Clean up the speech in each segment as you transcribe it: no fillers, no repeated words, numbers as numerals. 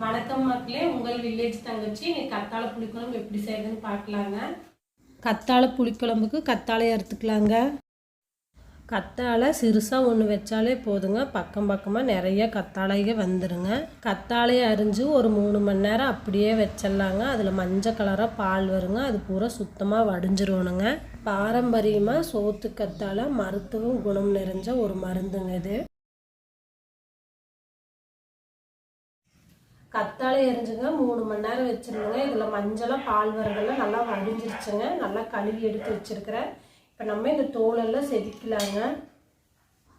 வணக்கம் மக்களே, உங்கள் வில்லேஜ் தங்கச்சி. இன்னைக்கு கத்தாழை புளிக்குழம்பு எப்படி செய்யுதுன்னு பார்க்கலாங்க. கத்தாழை புளிக்குழம்புக்கு கத்தாழை அறுத்துக்கலாங்க. கத்தாழை சிறுசாக ஒன்று வச்சாலே போதுங்க, பக்கம் பக்கமாக நிறைய கத்தாழைக வந்துடுங்க. கத்தாழையை அரிஞ்சு ஒரு 3 மணி நேரம் அப்படியே வச்சிடலாங்க. அதில் மஞ்சள் கலராக பால் வருங்க, அது பூரா சுத்தமாக வடிஞ்சிடணுங்க. பாரம்பரியமாக சோத்து கத்தாழை மருத்துவ குணம் நிறைஞ்ச ஒரு மருந்துங்க இது. கத்தாழை எரிஞ்சுங்க 3 மணி நேரம் வச்சுருங்க. இதில் மஞ்சளாக பால் வரதெல்லாம் நல்லா வடிஞ்சிருச்சுங்க. நல்லா கழுவி எடுத்து வச்சுருக்கிறேன். இப்போ நம்ம இந்த தோலெல்லாம் செதுக்கலாங்க.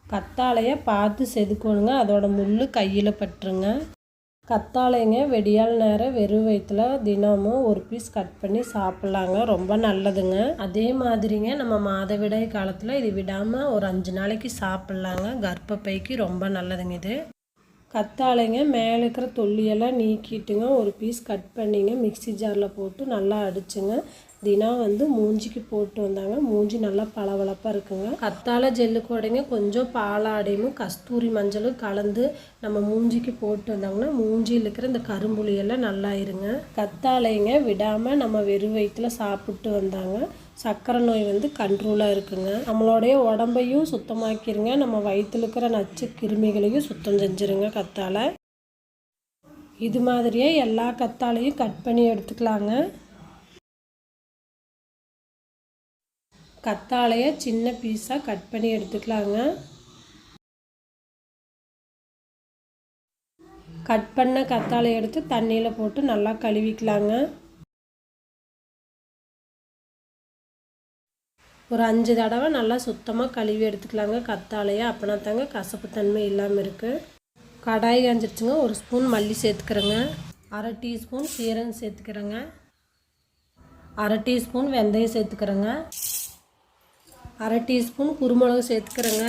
கத்தாழையை பார்த்து செதுக்கணுங்க, அதோட முள் கையில் பட்டுருங்க. கத்தாழைங்க வெடியால் நேரம் வெறும் வயிற்றுல தினமும் ஒரு பீஸ் கட் பண்ணி சாப்பிட்லாங்க, ரொம்ப நல்லதுங்க. அதே மாதிரிங்க நம்ம மாதவிடாய் காலத்தில் இது விடாமல் ஒரு 5 நாளைக்கு சாப்பிட்லாங்க. கர்ப்பப்பைக்கு ரொம்ப நல்லதுங்க இது. கத்தாழைங்க மேலே இருக்கிற தொல்லியெல்லாம் நீக்கிட்டுங்க ஒரு பீஸ் கட் பண்ணிங்க மிக்சி ஜாரில் போட்டு நல்லா அடிச்சுங்க. தினம் மூஞ்சிக்கு போட்டு வந்தாங்க, மூஞ்சி நல்லா பளபளப்பாக இருக்குங்க. கத்தாழை ஜெல்லு கூடங்க கொஞ்சம் பாலாடையும் கஸ்தூரி மஞ்சளும் கலந்து நம்ம மூஞ்சிக்கு போட்டு வந்தாங்கன்னா மூஞ்சியில் இருக்கிற இந்த கரும்புளியெல்லாம் நல்லா இருங்க. கத்தாழைங்க விடாமல் நம்ம வெறும் வயிற்றுல சாப்பிட்டு வந்தாங்க சர்க்கரை நோய் கண்ட்ரோலாக இருக்குங்க. நம்மளுடைய உடம்பையும் சுத்தமாக்கிருங்க, நம்ம வயிற்றுல இருக்கிற நச்சு கிருமிகளையும் சுத்தம் செஞ்சுருங்க கத்தாழை. இது மாதிரியே எல்லா கத்தாழையும் கட் பண்ணி எடுத்துக்கலாங்க. கத்தாழையை சின்ன பீஸாக கட் பண்ணி எடுத்துக்கலாங்க. கட் பண்ண கத்தாழையை எடுத்து தண்ணியில் போட்டு நல்லா கழுவிக்கலாங்க. ஒரு 5 தடவை நல்லா சுத்தமாக கழுவி எடுத்துக்கலாங்க கத்தாழையை. அப்படின்னா தாங்க கசப்பு தன்மை இல்லாமல் இருக்குது. கடாய் காஞ்சிருச்சுங்க. 1 ஸ்பூன் மல்லி சேர்த்துக்கிறேங்க. 1/2 டீஸ்பூன் சீரகம் சேர்த்துக்கிறேங்க. 1/2 டீஸ்பூன் வெந்தயம் சேர்த்துக்கிறேங்க. 1/2 டீஸ்பூன் குருமிளகு சேர்த்துக்கிறேங்க.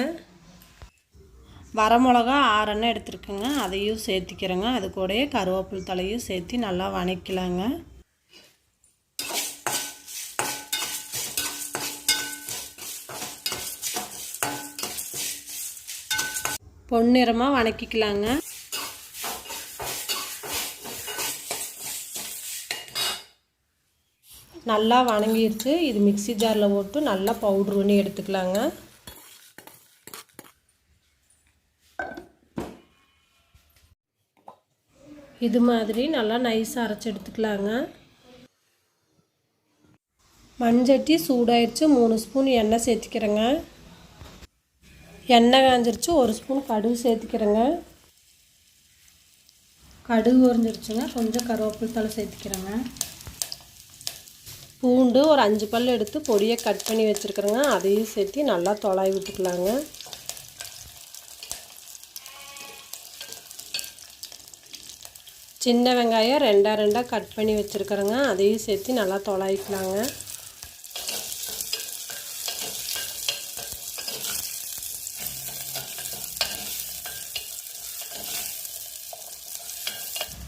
வரமிளகா 6 எண்ணெய் எடுத்துருக்குங்க, அதையும் சேர்த்திக்கிறேங்க. அது கூடயே கருவேப்பிலை தலையும் சேர்த்து நல்லா வணக்கலாங்க. பொன்னிறமாக வணக்கிக்கலாங்க. நல்லா வணங்கிடுச்சு. இது மிக்சி ஜாரில் போட்டு நல்லா பவுட்ரு பண்ணி எடுத்துக்கலாங்க. இது மாதிரி நல்லா நைஸாக அரைச்சி எடுத்துக்கலாங்க. மண்சட்டி சூடாயிடுச்சு. 3 ஸ்பூன் எண்ணெய் சேர்த்துக்கிறேங்க. எண்ணெய் காஞ்சிருச்சு. 1 ஸ்பூன் கடுகு சேர்த்துக்கிறேங்க. கடுகு உறிஞ்சிருச்சுங்க. கொஞ்சம் கருவேப்பிலை தழை சேர்த்துக்கிறேங்க. பூண்டு ஒரு 5 பல் எடுத்து பொடியை கட் பண்ணி வச்சுருக்குறேங்க, அதையும் சேர்த்து நல்லா தொலாவி விட்டுக்கலாங்க. சின்ன வெங்காயம் 2 கட் பண்ணி வச்சுருக்குறேங்க, அதையும் சேர்த்து நல்லா தொலாவிக்கலாங்க.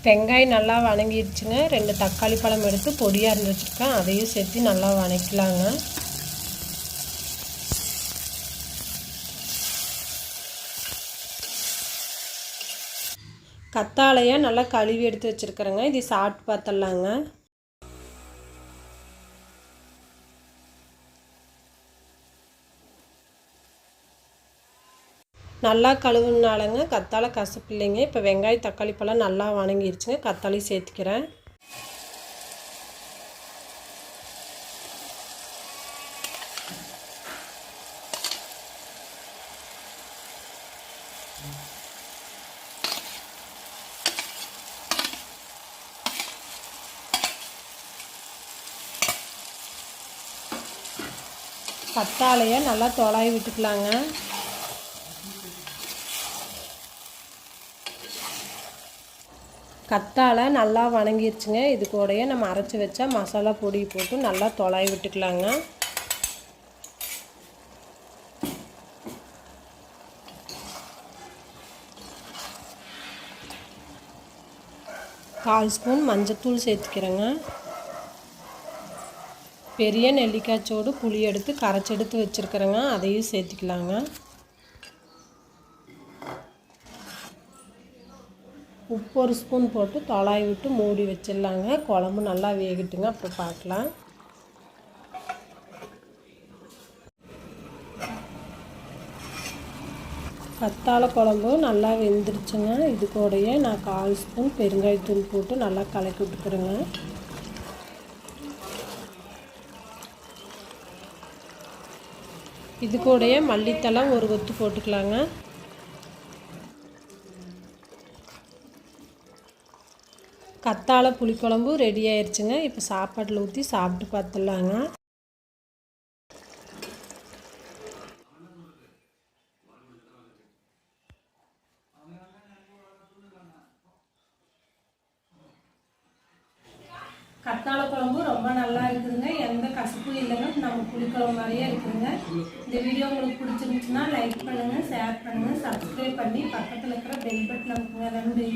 வெங்காயம் நல்லா வணங்கிடுச்சுங்க. 2 தக்காளி பழம் எடுத்து பொடியாக இருந்து வச்சுருக்கேன், அதையும் சேர்த்து நல்லா வணக்கலாங்க. கத்தாழையை நல்லா கழுவி எடுத்து வச்சுருக்குறேங்க, இது சாப்பிட்டு பார்த்துடலாங்க. நல்லா கழுவுனாலங்க கத்தாழை கசப்பு இல்லைங்க. இப்போ வெங்காயம் தக்காளி பழம் நல்லா வணங்கிடுச்சுங்க, கத்தாழி சேர்த்துக்கிறேன். கத்தாழையை நல்லா தொலாவி விட்டுக்கலாங்க. கத்தாழை நல்லா வணங்கிடுச்சுங்க. இது கூடயே நம்ம அரைச்சி வச்சா மசாலா பொடி போட்டு நல்லா தொலாவி விட்டுக்கலாங்க. கால் ஸ்பூன் மஞ்சத்தூள் சேர்த்துக்கிறேங்க. பெரிய நெல்லிக்காய்ச்சோடு புளி எடுத்து கரைச்சி எடுத்து வச்சுருக்கிறேங்க, அதையும் சேர்த்துக்கலாங்க. உப்பு ஒரு ஸ்பூன் போட்டு தொலாய் விட்டு மூடி வச்சிடலாங்க. குழம்பு நல்லா வேகட்டுங்க, அப்புறம் பார்க்கலாம். கத்தாழை குழம்பு நல்லா வெந்துருச்சுங்க. இது கூடயே நான் 1/4 ஸ்பூன் பெருங்காயத்தூள் போட்டு நல்லா கலக்கி விட்டுக்கிறேங்க. இது கூடயே மல்லித்தலை ஒரு கொத்து போட்டுக்கலாங்க. கத்தாழை புளிக்குழம்பு ரெடி ஆயிடுச்சுங்க. இப்போ சாப்பாட்டில் ஊற்றி சாப்பிட்டு பார்த்துடலாங்க. கத்தாழை குழம்பு ரொம்ப நல்லா இருக்குதுங்க. எந்த கசப்பும் இல்லைங்க. நம்ம புளிக்குழம்பு மாதிரியே இருக்குதுங்க. இந்த வீடியோ உங்களுக்கு பிடிச்சிருந்துச்சுன்னா லைக் பண்ணுங்கள், ஷேர் பண்ணுங்கள், சப்ஸ்கிரைப் பண்ணி பக்கத்தில் இருக்கிற பெல் பட்டன் அமுக்குங்க. நன்றி.